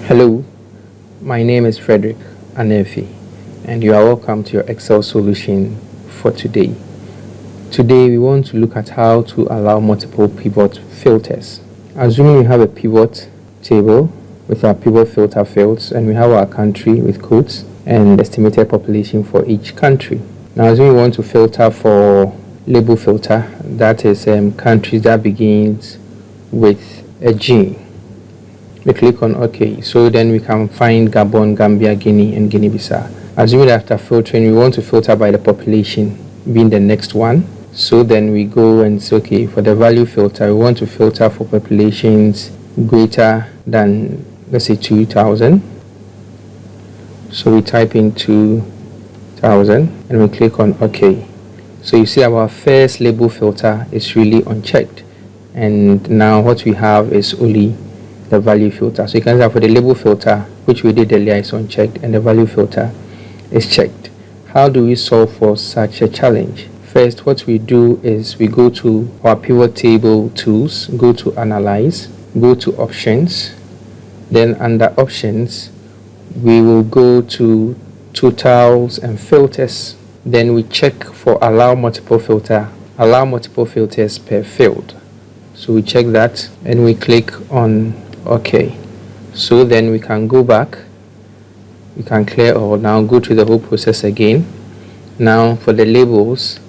Hello, my name is Frederick Anaafi, and you are welcome to your Excel solution for today. Today we want to look at how to allow multiple pivot filters. Assuming we have a pivot table with our pivot filter fields, and we have our country with codes and estimated population for each country. Now, assuming we want to filter for label filter, that is countries that begins with a G. We click on OK. So then we can find Gabon, Gambia, Guinea, and Guinea-Bissau. Assuming that after filtering, we want to filter by the population being the next one. So then we go and say, okay, for the value filter, we want to filter for populations greater than, let's say, 2,000. So we type in 2,000 and we click on OK. So you see our first label filter is really unchecked. And now what we have is only the value filter. So you can see for the label filter, which we did earlier, is unchecked, and the value filter is checked. How do we solve for such a challenge? First, what we do is we go to our pivot table tools, go to analyze, go to options, then under options we will go to totals and filters. Then we check for allow multiple filters per field. So we check that and we click on OK. So then we can go back, we can clear all. Now go to the whole process again. Now for the labels,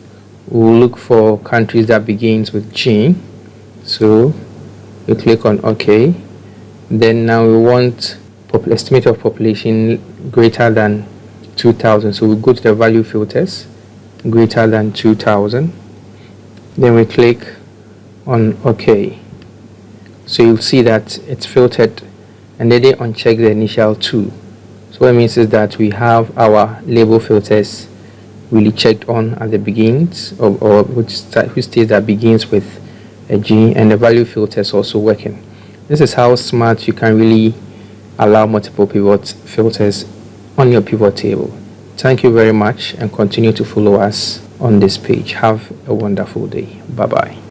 we'll look for countries that begins with G. So we click on OK. Then now we want estimate of population greater than 2,000. So we go to the value filters, greater than 2,000. Then we click on OK. So you'll see that it's filtered, and then they uncheck the initial 2. So what it means is that we have our label filters really checked on at the beginnings, or which states that begins with a G, and the value filters also working. This is how smart you can really allow multiple pivot filters on your pivot table. Thank you very much, and continue to follow us on this page. Have a wonderful day. Bye bye.